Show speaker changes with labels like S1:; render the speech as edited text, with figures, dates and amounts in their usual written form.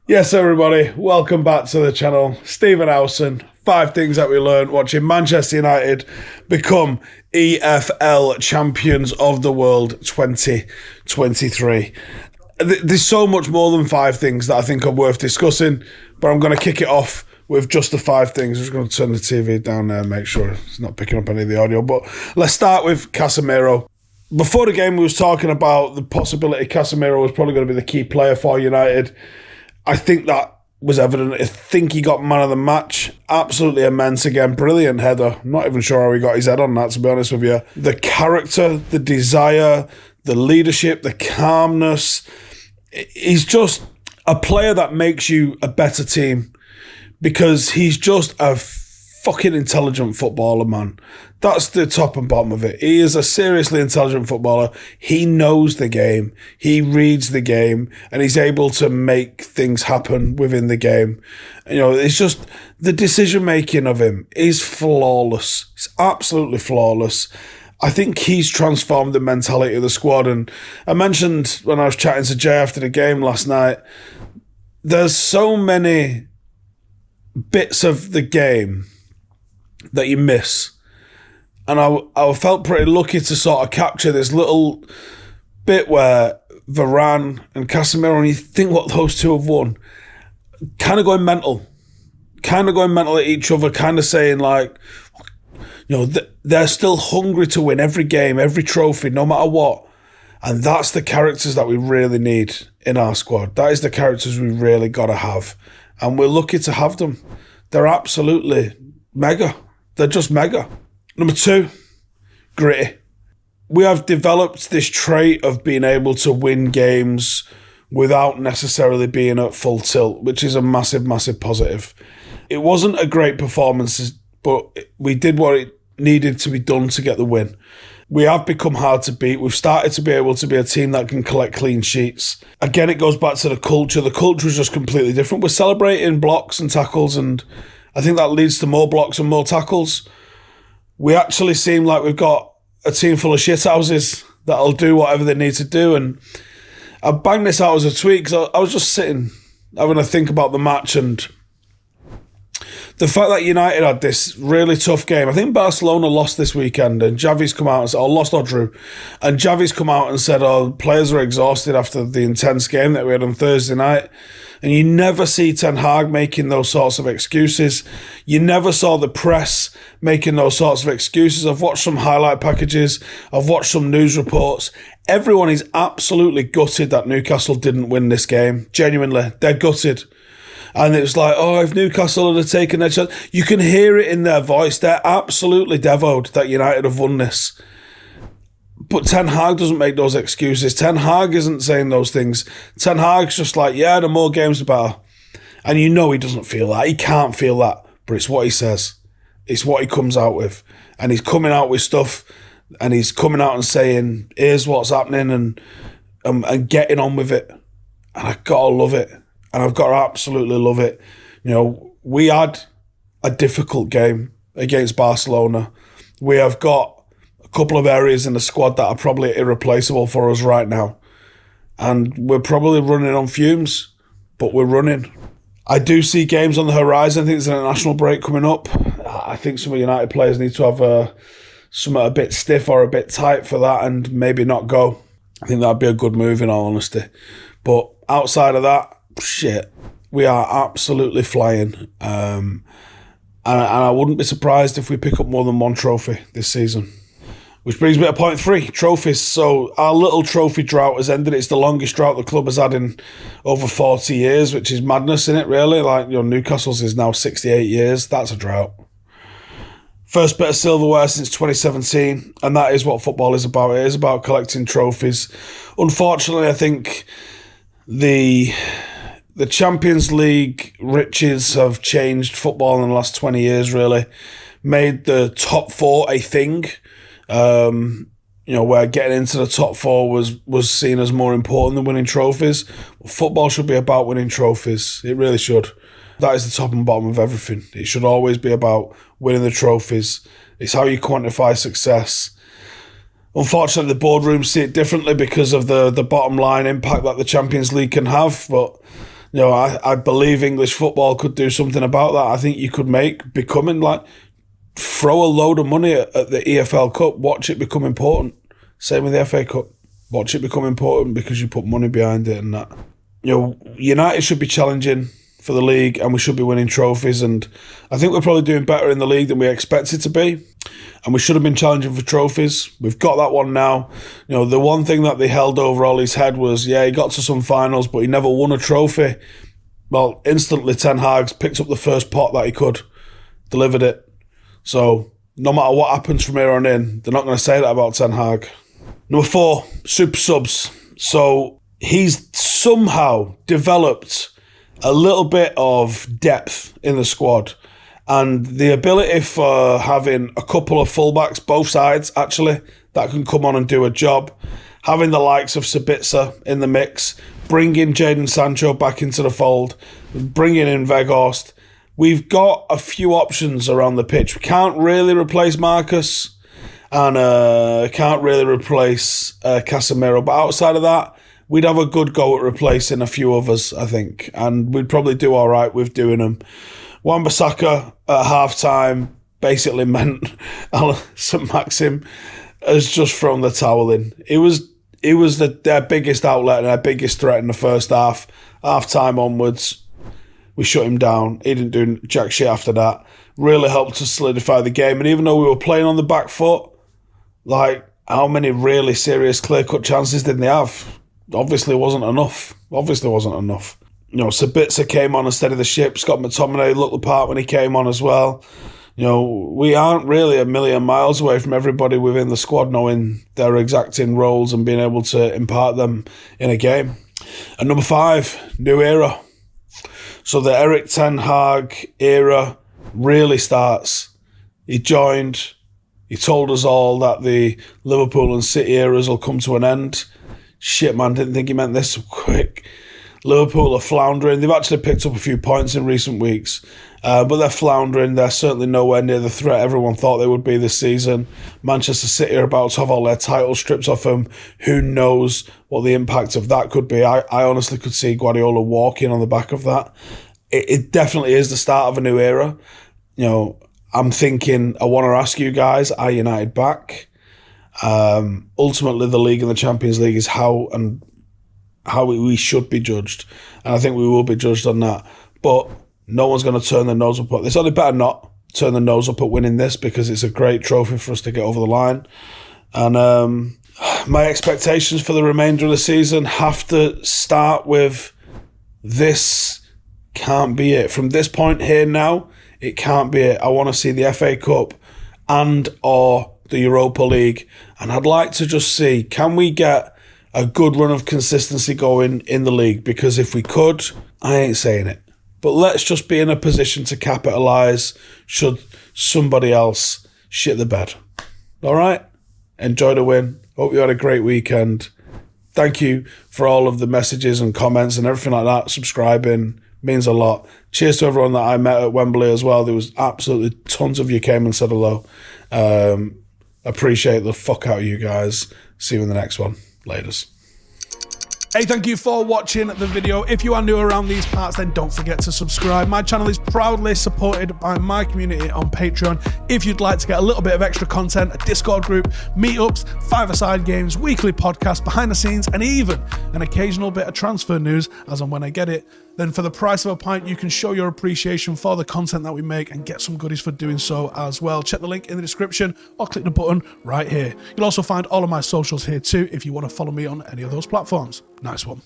S1: Yes, everybody, welcome back to the channel. Stephen Howson, 5 things that we learned watching Manchester United become EFL Champions of the World 2023. There's so much more than 5 things that I think are worth discussing, but I'm going to kick it off with just the 5 things. I'm just going to turn the TV down there and make sure it's not picking up any of the audio. But let's start with Casemiro. Before the game, we was talking about the possibility Casemiro was probably going to be the key player for United. I think that was evident. I think he got man of the match. Absolutely immense again. Brilliant header. I'm not even sure how he got his head on that, to be honest with you. The character, the desire, the leadership, the calmness. He's just a player that makes you a better team because he's just a fucking intelligent footballer, man. That's the top and bottom of it. He is a seriously intelligent footballer. He knows the game. He reads the game, and he's able to make things happen within the game. You know, it's just the decision-making of him is flawless. It's absolutely flawless. I think he's transformed the mentality of the squad. And I mentioned when I was chatting to Jay after the game last night, there's so many bits of the game that you miss. And I felt pretty lucky to sort of capture this little bit where Varane and Casemiro, and you think what those two have won, kind of going mental at each other, kind of saying like, you know, they're still hungry to win every game, every trophy, no matter what. And that's the characters that we really need in our squad. That is the characters we really got to have. And we're lucky to have them. They're absolutely mega. They're just mega. Number 2, gritty. We have developed this trait of being able to win games without necessarily being at full tilt, which is a massive, massive positive. It wasn't a great performance, but we did what it needed to be done to get the win. We have become hard to beat. We've started to be able to be a team that can collect clean sheets. Again, it goes back to the culture. The culture is just completely different. We're celebrating blocks and tackles, and I think that leads to more blocks and more tackles. We actually seem like we've got a team full of shithouses that'll do whatever they need to do. And I banged this out as a tweet because I was just sitting having a think about the match and the fact that United had this really tough game. I think Barcelona lost this weekend, and Xavi's come out and said, lost or drew. And Xavi's come out and said, players are exhausted after the intense game that we had on Thursday night. And you never see Ten Hag making those sorts of excuses. You never saw the press making those sorts of excuses. I've watched some highlight packages. I've watched some news reports. Everyone is absolutely gutted that Newcastle didn't win this game. Genuinely, they're gutted. And it was like, if Newcastle had taken their chance, you can hear it in their voice. They're absolutely devoted that United have won this. But Ten Hag doesn't make those excuses. Ten Hag isn't saying those things. Ten Hag's just like, the more games the better. And you know he doesn't feel that. He can't feel that. But it's what he says. It's what he comes out with. And he's coming out with stuff, and he's coming out and saying, here's what's happening, and getting on with it. And I've got to love it. And I've got to absolutely love it. You know, we had a difficult game against Barcelona. We have got a couple of areas in the squad that are probably irreplaceable for us right now. And we're probably running on fumes, but we're running. I do see games on the horizon. I think there's an international break coming up. I think some of United players need to have something a bit stiff or a bit tight for that and maybe not go. I think that'd be a good move in all honesty. But outside of that, shit, we are absolutely flying. And I wouldn't be surprised if we pick up more than one trophy this season. Which brings me to point 3, trophies. So our little trophy drought has ended. It's the longest drought the club has had in over 40 years, which is madness, isn't it, really? Like, Newcastle's is now 68 years. That's a drought. First bit of silverware since 2017, and that is what football is about. It is about collecting trophies. Unfortunately, I think the Champions League riches have changed football in the last 20 years, really. Made the top 4 a thing. Where getting into the top 4 was seen as more important than winning trophies. Well, football should be about winning trophies. It really should. That is the top and bottom of everything. It should always be about winning the trophies. It's how you quantify success. Unfortunately, the boardrooms see it differently because of the bottom line impact that the Champions League can have, but You know, I believe English football could do something about that. I think you could becoming like, throw a load of money at the EFL Cup, watch it become important. Same with the FA Cup. Watch it become important because you put money behind it and that. You know, United should be challenging for the league and we should be winning trophies, and I think we're probably doing better in the league than we expected to be, and we should have been challenging for trophies. We've got that one now. You know, the one thing that they held over Ollie's head was, yeah, he got to some finals, but he never won a trophy. Well, instantly Ten Hag picked up the first pot that he could, delivered it. So no matter what happens from here on in, they're not going to say that about Ten Hag. Number 4, super subs. So he's somehow developed a little bit of depth in the squad and the ability for having a couple of fullbacks, both sides actually, that can come on and do a job. Having the likes of Sabitzer in the mix, bringing Jadon Sancho back into the fold, bringing in Weghorst. We've got a few options around the pitch. We can't really replace Marcus and can't really replace Casemiro, but outside of that, we'd have a good go at replacing a few others, I think, and we'd probably do all right with doing them. Wan-Bissaka at half-time basically meant St. Maxim has just thrown the towel in. It was their biggest outlet and their biggest threat in the first half. Half-time onwards, we shut him down. He didn't do jack shit after that. Really helped to solidify the game, and even though we were playing on the back foot, like, how many really serious clear-cut chances didn't they have? Obviously wasn't enough. You know, Sabitzer came on and steadied the ship. Scott McTominay looked the part when he came on as well. You know, we aren't really a million miles away from everybody within the squad knowing their exacting roles and being able to impart them in a game. And number 5, new era. So the Erik Ten Hag era really starts. He joined. He told us all that the Liverpool and City eras will come to an end. Shit, man, didn't think he meant this so quick. Liverpool are floundering. They've actually picked up a few points in recent weeks, but they're floundering. They're certainly nowhere near the threat everyone thought they would be this season. Manchester City are about to have all their title stripped off them. Who knows what the impact of that could be? I honestly could see Guardiola walking on the back of that. It definitely is the start of a new era. You know, I'm thinking, I want to ask you guys, are United back? Ultimately, the league and the Champions League is how we should be judged, and I think we will be judged on that. But no one's going to turn their nose up at this. They better not turn their nose up at winning this, because it's a great trophy for us to get over the line. And my expectations for the remainder of the season have to start with this. Can't be it. From this point here now, it can't be it. I want to see the FA Cup and or the Europa League, and I'd like to just see, can we get a good run of consistency going in the league? Because if we could, I ain't saying it, but let's just be in a position to capitalise should somebody else shit the bed. All right? Enjoy the win. Hope you had a great weekend. Thank you for all of the messages and comments and everything like that. Subscribing means a lot. Cheers to everyone that I met at Wembley as well. There was absolutely tons of you came and said hello. Appreciate the fuck out of you guys. See you in the next one. Laters. Hey, thank you for watching the video. If you are new around these parts, then don't forget to subscribe. My channel is proudly supported by my community on Patreon. If you'd like to get a little bit of extra content, a Discord group, meetups, five-a-side games, weekly podcasts, behind the scenes, and even an occasional bit of transfer news as and when I get it, then for the price of a pint, you can show your appreciation for the content that we make and get some goodies for doing so as well. Check the link in the description or click the button right here. You'll also find all of my socials here too if you want to follow me on any of those platforms. Nice one.